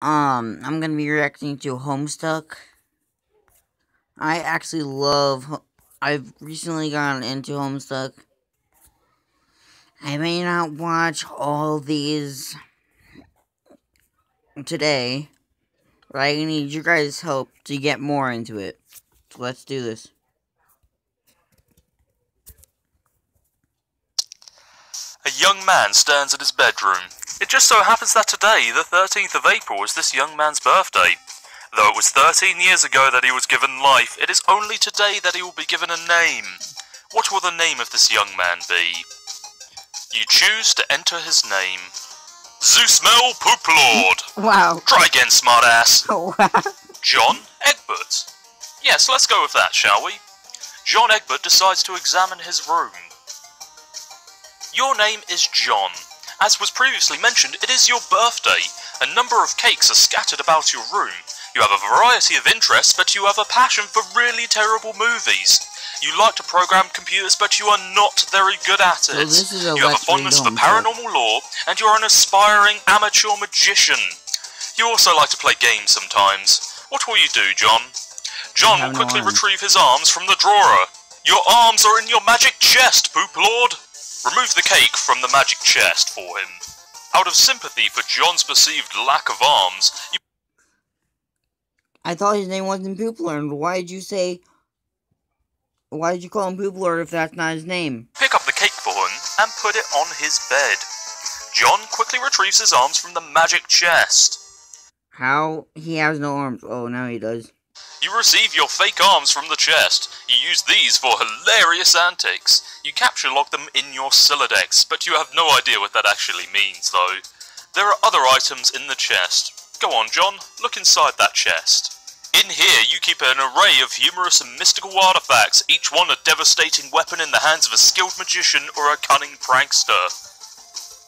I'm gonna be reacting to Homestuck. I actually I've recently gotten into Homestuck. I may not watch all these today, but I need your guys' help to get more into it. So let's do this. A young man stands in his bedroom. It just so happens that today, the 13th of April, is this young man's birthday. Though it was 13 years ago that he was given life, it is only today that he will be given a name. What will the name of this young man be? You choose to enter his name. Zeusmel Poop Lord. Wow. Try again, smartass. Oh, wow. John Egbert. Yes, let's go with that, shall we? John Egbert decides to examine his room. Your name is John. As was previously mentioned, it is your birthday. A number of cakes are scattered about your room. You have a variety of interests, but you have a passion for really terrible movies. You like to program computers, but you are not very good at it. You have a fondness for paranormal lore, and you are an aspiring amateur magician. You also like to play games sometimes. What will you do, John? John will quickly retrieve his arms from the drawer. Your arms are in your magic chest, Poop Lord. Remove the cake from the magic chest for him. Out of sympathy for John's perceived lack of arms, you... I thought his name wasn't Poop Lord. Why did you call him Poop Lord if that's not his name? Pick up the cake for him and put it on his bed. John quickly retrieves his arms from the magic chest. How? He has no arms. Oh, now he does. You receive your fake arms from the chest. You use these for hilarious antics. You capture log them in your Silodex, but you have no idea what that actually means, though. There are other items in the chest. Go on, John, look inside that chest. In here, you keep an array of humorous and mystical artifacts, each one a devastating weapon in the hands of a skilled magician or a cunning prankster.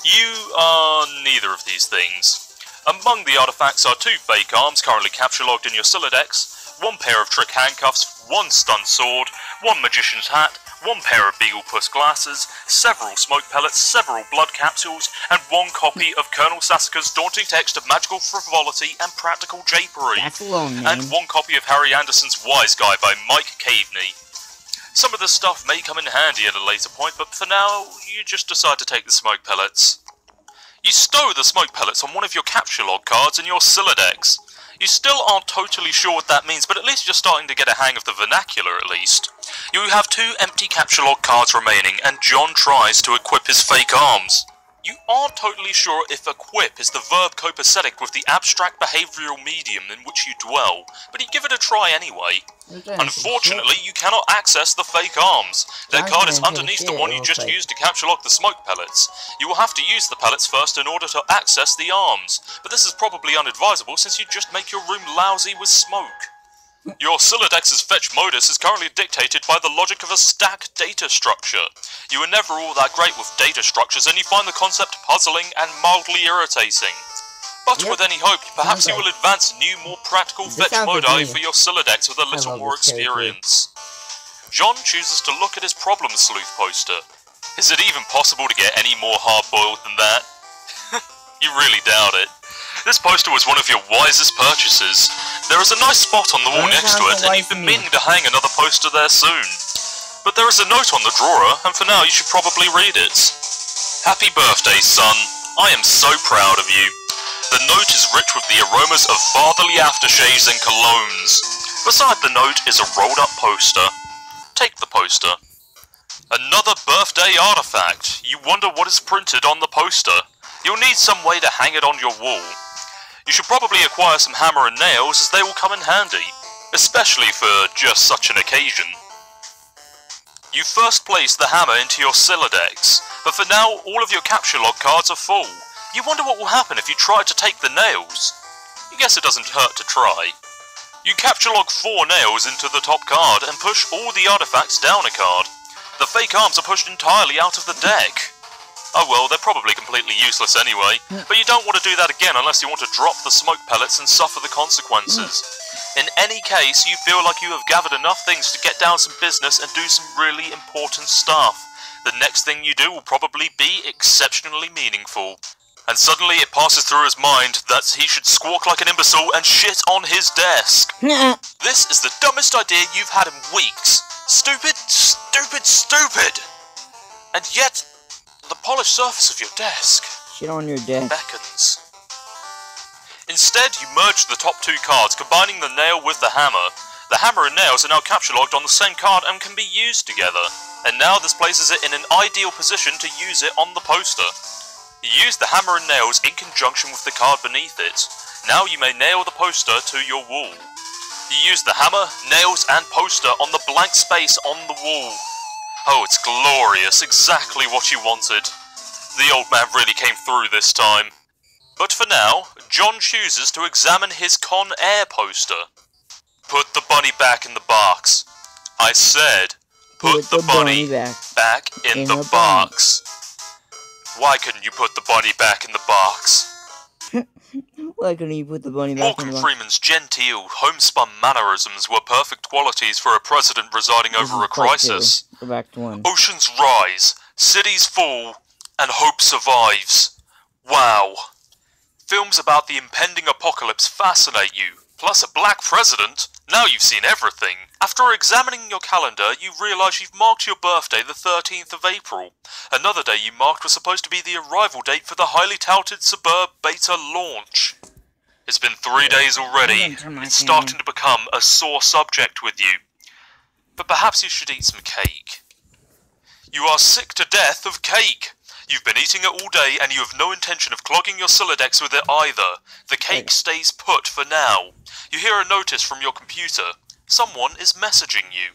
You are neither of these things. Among the artifacts are 2 fake arms currently capture logged in your Silodex, 1 pair of trick handcuffs, 1 stunt sword, 1 magician's hat, 1 pair of Beagle Puss glasses, several smoke pellets, several blood capsules, and 1 copy of Colonel Sassacre's daunting text of magical frivolity and practical japery. That's a long name. And 1 copy of Harry Anderson's Wise Guy by Mike Caveney. Some of this stuff may come in handy at a later point, but for now, you just decide to take the smoke pellets. You stow the smoke pellets on one of your capture log cards in your Silodex. You still aren't totally sure what that means, but at least you're starting to get a hang of the vernacular at least. You have 2 empty capture log cards remaining, and John tries to equip his fake arms. You aren't totally sure if equip is the verb copacetic with the abstract behavioural medium in which you dwell, but you give it a try anyway. Unfortunately, you cannot access the fake arms. Their card is underneath the one you just used to capture lock the smoke pellets. You will have to use the pellets first in order to access the arms, but this is probably unadvisable since you just make your room lousy with smoke. Your Silodex's fetch modus is currently dictated by the logic of a stack data structure. You are never all that great with data structures and you find the concept puzzling and mildly irritating. But with any hope, perhaps you will advance new, more practical fetch modi for your Silodex with a little more experience. John chooses to look at his problem sleuth poster. Is it even possible to get any more hard-boiled than that? You really doubt it. This poster was one of your wisest purchases. There is a nice spot on the wall next to it, and you've been meaning to hang another poster there soon. But there is a note on the drawer, and for now you should probably read it. Happy birthday, son. I am so proud of you. The note is rich with the aromas of fatherly aftershaves and colognes. Beside the note is a rolled-up poster. Take the poster. Another birthday artifact. You wonder what is printed on the poster. You'll need some way to hang it on your wall. You should probably acquire some hammer and nails, as they will come in handy, especially for just such an occasion. You first place the hammer into your Silodex, but for now all of your capture log cards are full. You wonder what will happen if you try to take the nails. You guess it doesn't hurt to try. You capture log 4 nails into the top card and push all the artifacts down a card. The fake arms are pushed entirely out of the deck. Oh well, they're probably completely useless anyway, but you don't want to do that again unless you want to drop the smoke pellets and suffer the consequences. In any case, you feel like you have gathered enough things to get down some business and do some really important stuff. The next thing you do will probably be exceptionally meaningful. and suddenly it passes through his mind that he should squawk like an imbecile and shit on his desk. This is the dumbest idea you've had in weeks. Stupid, stupid, stupid! And yet, the polished surface of your desk Shit on your desk. beckons. Instead, you merge the top two cards, combining the nail with the hammer. The hammer and nails are now capture logged on the same card and can be used together. And now this places it in an ideal position to use it on the poster. You use the hammer and nails in conjunction with the card beneath it. Now you may nail the poster to your wall. You use the hammer, nails and poster on the blank space on the wall. Oh, it's glorious, exactly what you wanted. The old man really came through this time. But for now, John chooses to examine his Con Air poster. Put the bunny back in the box. I said, put the bunny back in the box. Why couldn't you put the bunny back in the box? Why couldn't you put the bunny back in the Morgan box? Freeman's genteel, homespun mannerisms were perfect qualities for a president residing over a crisis. Go back to 1. Oceans rise, cities fall, and hope survives. Wow. Films about the impending apocalypse fascinate you. Plus a black president? Now you've seen everything. After examining your calendar, you realise you've marked your birthday the 13th of April. Another day you marked was supposed to be the arrival date for the highly touted Suburb Beta launch. It's been 3 days already. It's starting to become a sore subject with you. But perhaps you should eat some cake. You are sick to death of cake. You've been eating it all day and you have no intention of clogging your Sylladex with it either. The cake stays put for now. You hear a notice from your computer. Someone is messaging you.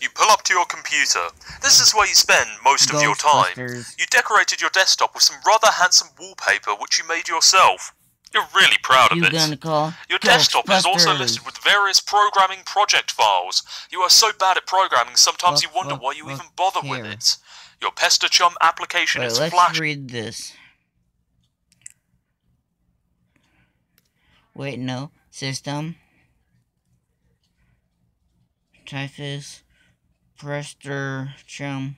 You pull up to your computer. This is where you spend most of your time. You decorated your desktop with some rather handsome wallpaper which you made yourself. You're really proud of it. Your desktop is also listed with various programming project files. You are so bad at programming sometimes you wonder why you even bother with it. Your Pester Chum application is let's flash. read this. Wait, no. System. Typhus. Pester Chum.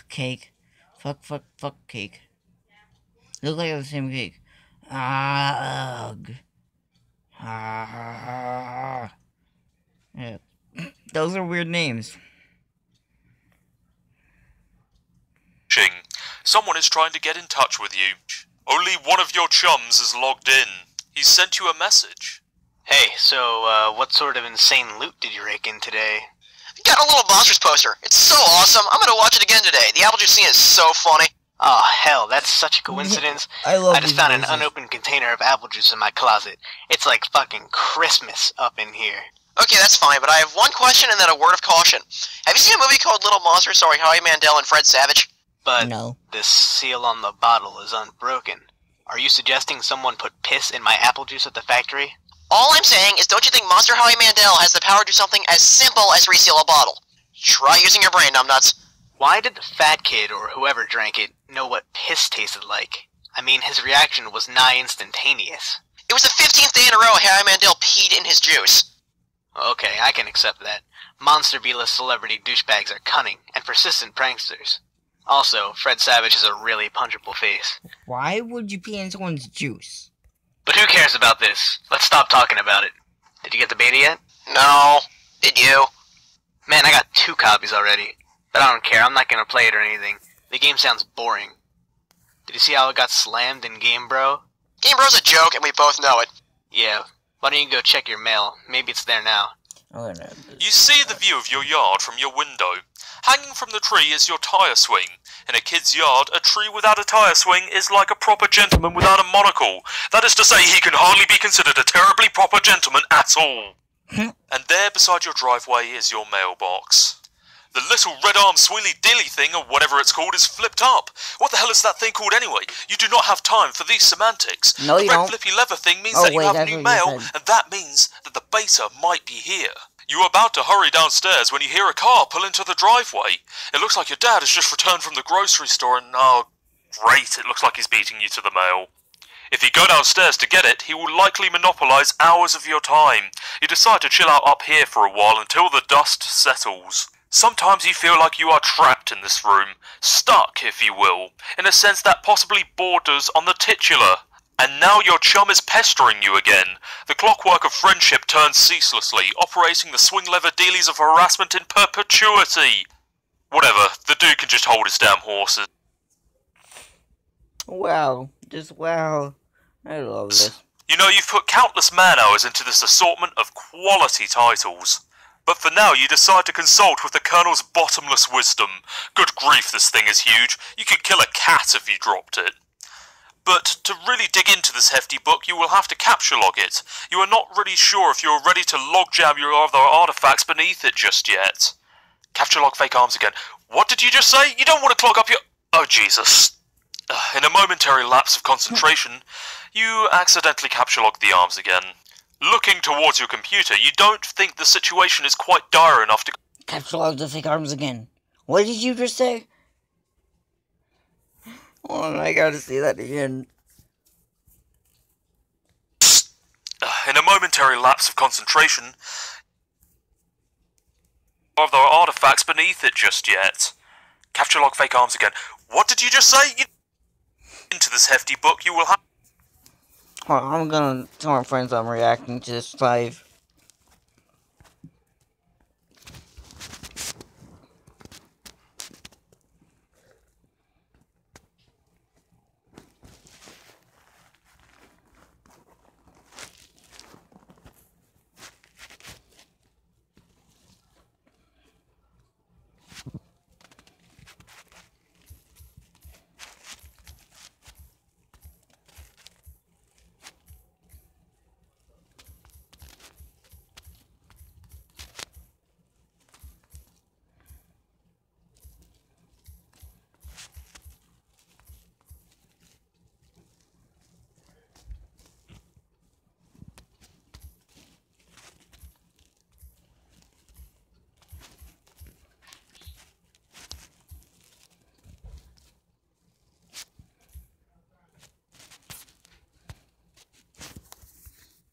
Cake. Fuck cake. Look like the same cake. Ugh. Yeah. Those are weird names. Someone is trying to get in touch with you. Only one of your chums is logged in. He sent you a message. Hey, so, what sort of insane loot did you rake in today? Got a little Monsters poster. It's so awesome. I'm gonna watch it again today. The apple juice scene is so funny. Oh, hell, that's such a coincidence. I just found an unopened container of apple juice in my closet. It's like fucking Christmas up in here. Okay, that's fine, but I have one question and then a word of caution. Have you seen a movie called Little Monsters starring Howie Mandel and Fred Savage? But no. The seal on the bottle is unbroken. Are you suggesting someone put piss in my apple juice at the factory? All I'm saying is, don't you think Monster Howie Mandel has the power to do something as simple as reseal a bottle? Try using your brain, numbnuts. Why did the fat kid, or whoever drank it, know what piss tasted like? I mean, his reaction was nigh instantaneous. It was the 15th day in a row Howie Mandel peed in his juice. Okay, I can accept that. Monster B-list celebrity douchebags are cunning and persistent pranksters. Also, Fred Savage has a really punchable face. Why would you pee in someone's juice? But who cares about this? Let's stop talking about it. Did you get the beta yet? No. Did you? Man, I got 2 copies already. But I don't care, I'm not gonna play it or anything. The game sounds boring. Did you see how it got slammed in Game Bro? Game Bro's a joke and we both know it. Yeah. Why don't you go check your mail? Maybe it's there now. Oh, no. You see the view of your yard from your window. Hanging from the tree is your tyre swing. In a kid's yard, a tree without a tyre swing is like a proper gentleman without a monocle. That is to say, he can hardly be considered a terribly proper gentleman at all. And there beside your driveway is your mailbox. The little red-armed swilly-dilly thing, or whatever it's called, is flipped up. What the hell is that thing called anyway? You do not have time for these semantics. No, you the red don't. flippy leather thing means that you have new mail, and that means that the beta might be here. You are about to hurry downstairs when you hear a car pull into the driveway. It looks like your dad has just returned from the grocery store and, oh, great, it looks like he's beating you to the mail. If you go downstairs to get it, he will likely monopolise hours of your time. You decide to chill out up here for a while until the dust settles. Sometimes you feel like you are trapped in this room, stuck, if you will, in a sense that possibly borders on the titular. And now your chum is pestering you again. The clockwork of friendship turns ceaselessly, operating the swing lever dealies of harassment in perpetuity. Whatever, the dude can just hold his damn horses. Wow, just wow. I love this. You know, you've put countless man-hours into this assortment of quality titles. But for now, you decide to consult with the Colonel's bottomless wisdom. Good grief, this thing is huge. You could kill a cat if you dropped it. But to really dig into this hefty book, you will have to capture log it. You are not really sure if you're ready to logjam your other artifacts beneath it just yet. Capture log fake arms again. What did you just say? You don't want to clog up your... Oh, Jesus. In a momentary lapse of concentration, you accidentally capture log the arms again. Looking towards your computer, you don't think the situation is quite dire enough to... Capture log the fake arms again. What did you just say? Oh, I gotta see that again. In a momentary lapse of concentration, of the artifacts beneath it just yet. Capture log fake arms again. What did you just say? Into this hefty book, you will have... Hold on, I'm gonna tell my friends I'm reacting to this live.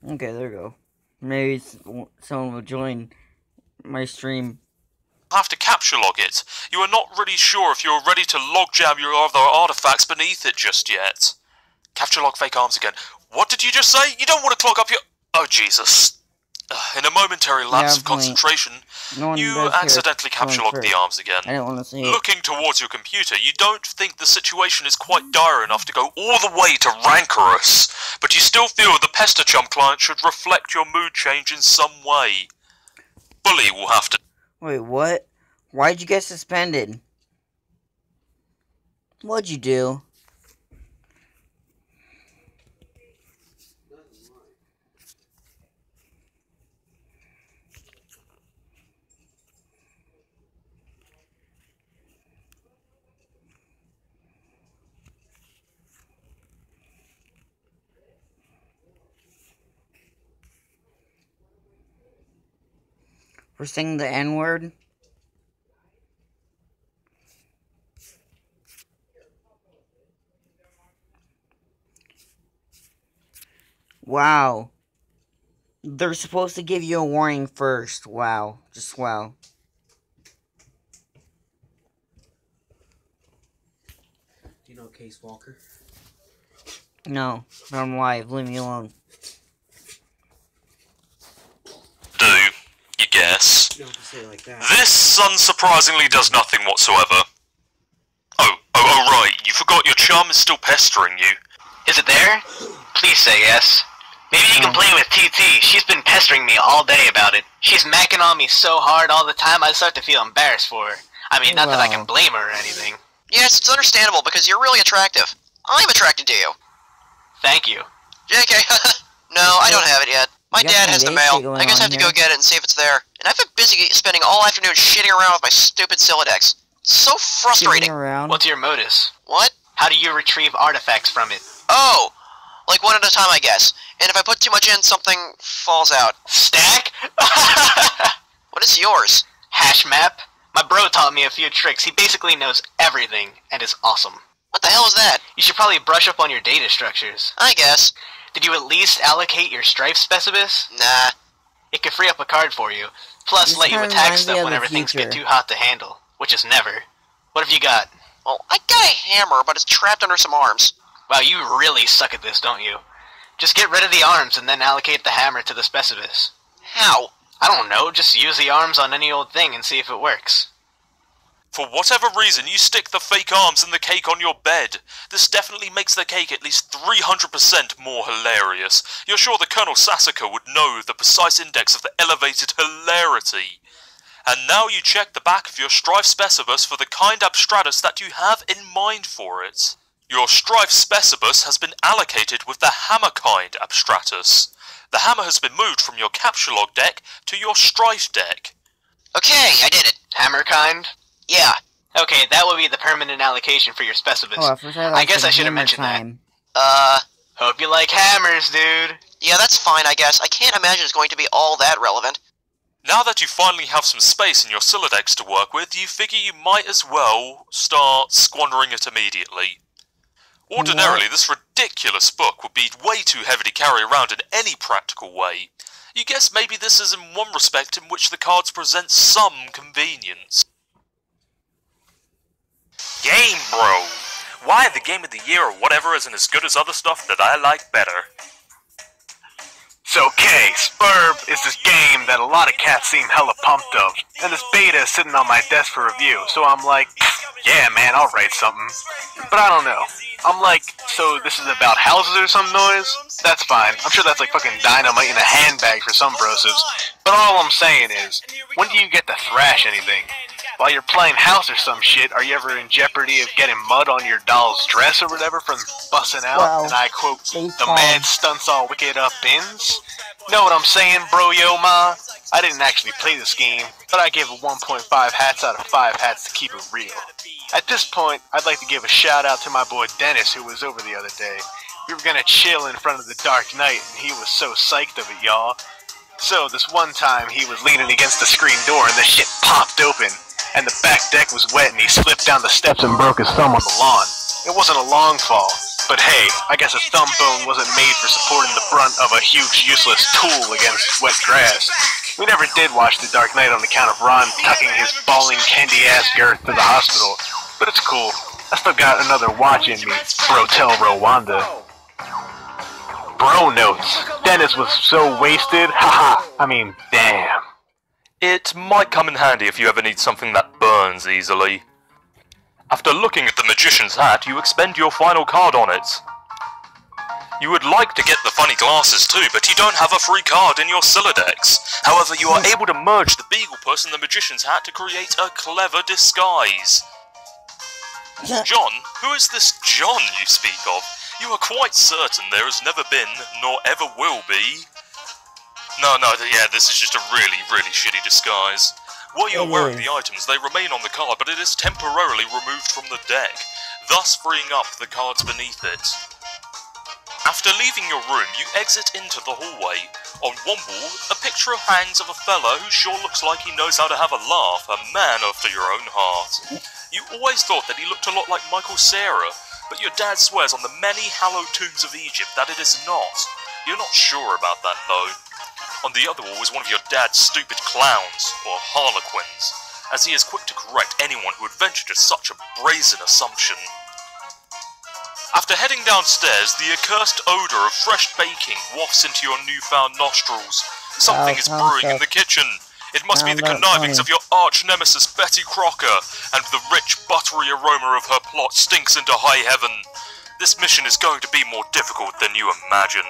Okay, there we go. Maybe someone will join my stream. Have to capture log it. You are not really sure if you're ready to logjam your other artifacts beneath it just yet. Capture log fake arms again. What did you just say? You don't want to clog up your... Oh, Jesus. In a momentary lapse of concentration, you accidentally capture log the arms again. I don't want to see it. Looking towards your computer, you don't think the situation is quite dire enough to go all the way to rancorous, but you still feel the Pester Chum client should reflect your mood change in some way. Bully will have to... Wait, what? Why'd you get suspended? What'd you do? For saying the N-word? Wow. They're supposed to give you a warning first. Wow. Just wow. Do you know Case Walker? No. But I'm live. Leave me alone. Do, you guess. You don't have to say it like that. This, unsurprisingly, does nothing whatsoever. Oh, right, you forgot your charm is still pestering you. Is it there? Please say yes. Maybe you can play with TT. She's been pestering me all day about it. She's macking on me so hard all the time I start to feel embarrassed for her. I mean, not that I can blame her or anything. Yes, it's understandable because you're really attractive. I'm attracted to you. Thank you. JK, no, I don't have it yet. My dad has the mail. I guess I have to go get it and see if it's there. And I've been busy spending all afternoon shitting around with my stupid Silodex. It's so frustrating. What's your modus? What? How do you retrieve artifacts from it? Oh! Like one at a time, I guess. And if I put too much in, something falls out. Stack? What is yours? Hash map. My bro taught me a few tricks. He basically knows everything, and is awesome. What the hell is that? You should probably brush up on your data structures. I guess. Did you at least allocate your strife specibus? Nah. It could free up a card for you. Plus, This let you kinda attack reminds me stuff of whenever the things get future. too hot to handle, which is never. What have you got? Well, I got a hammer, but it's trapped under some arms. Wow, you really suck at this, don't you? Just get rid of the arms and then allocate the hammer to the specivis. How? I don't know, just use the arms on any old thing and see if it works. For whatever reason, you stick the fake arms in the cake on your bed. This definitely makes the cake at least 300% more hilarious. You're sure that Colonel Sassacre would know the precise index of the elevated hilarity. And now you check the back of your Strife Specibus for the kind abstratus that you have in mind for it. Your Strife Specibus has been allocated with the hammer kind abstratus. The hammer has been moved from your capture log deck to your Strife deck. Okay, I did it. Hammer kind? Yeah. Okay, that will be the permanent allocation for your specibus. Oh, first I guess I should have mentioned time. that. Hope you like hammers, dude. Yeah, that's fine, I guess. I can't imagine it's going to be all that relevant. Now that you finally have some space in your Silodex to work with, you figure you might as well start squandering it immediately. Ordinarily, this ridiculous book would be way too heavy to carry around in any practical way. You guess maybe this is in one respect in which the cards present some convenience. Game Bro! Why the game of the year or whatever isn't as good as other stuff that I like better? So, okay, Spurb is this game that a lot of cats seem hella pumped of, and this beta is sitting on my desk for review, so I'm like, yeah man, I'll write something. But I don't know. I'm like, so this is about houses or some noise? That's fine. I'm sure that's like fucking dynamite in a handbag for some brosives. But all I'm saying is, when do you get to thrash anything? While you're playing house or some shit, are you ever in jeopardy of getting mud on your doll's dress or whatever from busting out? Well, and I quote, they the call- mad stunts all wicked up ins? Know what I'm saying, bro yo ma? I didn't actually play this game, but I gave it 1.5 hats out of 5 hats to keep it real. At this point, I'd like to give a shout out to my boy Dennis who was over the other day. We were gonna chill in front of the Dark Knight and he was so psyched of it, y'all. So this one time he was leaning against the screen door and the shit popped open. And the back deck was wet and he slipped down the steps and broke his thumb on the lawn. It wasn't a long fall, but hey, I guess a thumb bone wasn't made for supporting the brunt of a huge useless tool against wet grass. We never did watch The Dark Knight on account of Ron tucking his bawling candy-ass girth to the hospital, but it's cool. I still got another watch in me, Brotel Rwanda. Bro notes. Dennis was so wasted, haha, I mean, damn. It might come in handy if you ever need something that burns easily. After looking at the Magician's hat, you expend your final card on it. You would like to get the funny glasses too, but you don't have a free card in your Silodex. However, you are able to merge the Beagle Puss and the Magician's hat to create a clever disguise. John? Who is this John you speak of? You are quite certain there has never been, nor ever will be. No, yeah, this is just a really, really shitty disguise. While you're wearing the items, they remain on the card, but it is temporarily removed from the deck, thus freeing up the cards beneath it. After leaving your room, you exit into the hallway. On one wall, a picture hangs of a fella who sure looks like he knows how to have a laugh, a man after your own heart. You always thought that he looked a lot like Michael Cera, but your dad swears on the many hallowed tombs of Egypt that it is not. You're not sure about that, though. On the other wall is one of your dad's stupid clowns, or harlequins, as he is quick to correct anyone who would venture to such a brazen assumption. After heading downstairs, the accursed odour of fresh baking wafts into your newfound nostrils. Something is brewing in the kitchen. It must be the connivings of your arch-nemesis Betty Crocker, and the rich, buttery aroma of her plot stinks into high heaven. This mission is going to be more difficult than you imagine.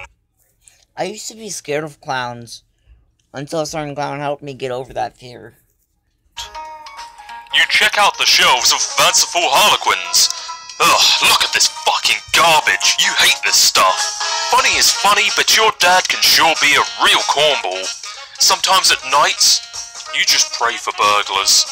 I used to be scared of clowns, until a certain clown helped me get over that fear. You check out the shelves of fanciful harlequins. Ugh, look at this fucking garbage. You hate this stuff. Funny is funny, but your dad can sure be a real cornball. Sometimes at nights, you just pray for burglars.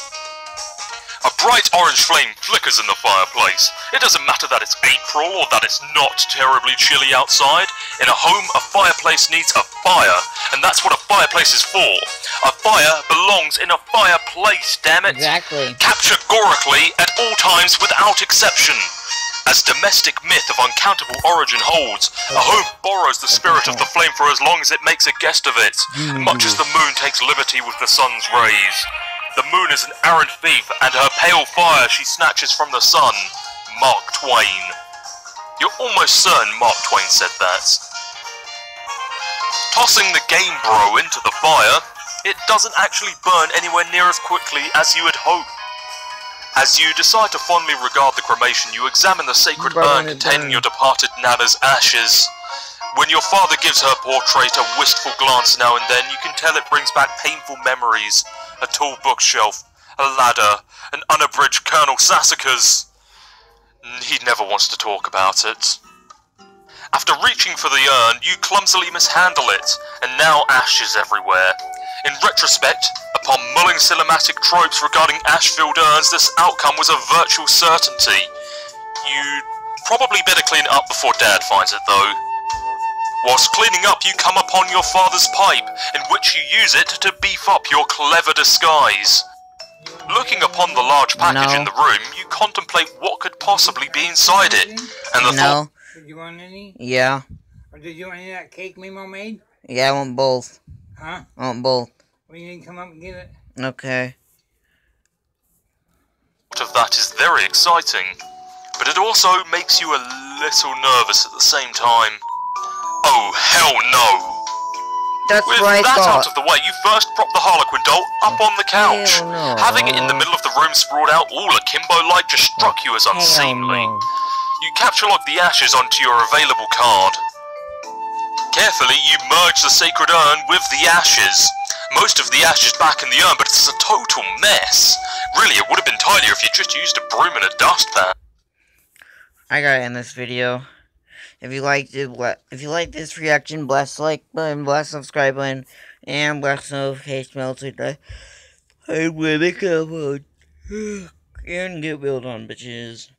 A bright orange flame flickers in the fireplace. It doesn't matter that it's April or that it's not terribly chilly outside. In a home, a fireplace needs a fire, and that's what a fireplace is for. A fire belongs in a fireplace, damn it! Exactly. Categorically at all times without exception. As domestic myth of uncountable origin holds, a home borrows the spirit of the flame for as long as it makes a guest of it, much as the moon takes liberty with the sun's rays. The moon is an arrant thief, and her pale fire she snatches from the sun. Mark Twain. You're almost certain Mark Twain said that. Tossing the Game Bro into the fire, it doesn't actually burn anywhere near as quickly as you would hope. As you decide to fondly regard the cremation, you examine the sacred urn containing your departed Nana's ashes. When your father gives her portrait a wistful glance now and then, you can tell it brings back painful memories. A tall bookshelf, a ladder, an unabridged Colonel Sassacre's. He never wants to talk about it. After reaching for the urn, you clumsily mishandle it, and now ashes everywhere. In retrospect, upon mulling cinematic tropes regarding ash-filled urns, this outcome was a virtual certainty. You'd probably better clean it up before Dad finds it, though. Whilst cleaning up, you come upon your father's pipe, in which you use it to beef up your clever disguise. Looking upon the large package in the room, you contemplate what could possibly be inside it, and the thought... Did you want any? Yeah. Or did you want any of that cake Mimo made? Yeah, I want both. Huh? I want both. Well, you need to come up and get it. Okay. of that is very exciting, but it also makes you a little nervous at the same time. Oh, hell no! That's With what I that thought. out of the way, you first prop the Harlequin doll up on the couch. Hell no. Having it in the middle of the room sprawled out all akimbo-like just struck you as unseemly. Hell no. You capture lock the ashes onto your available card. Carefully, you merge the sacred urn with the ashes. Most of the ashes back in the urn, but it's a total mess. Really, it would have been tidier if you just used a broom and a dustpan. I gotta end this video. If you liked it, if you like this reaction, bless the like button, bless the subscribe button, and bless the notification bell so that I will make a upload and get built on, bitches.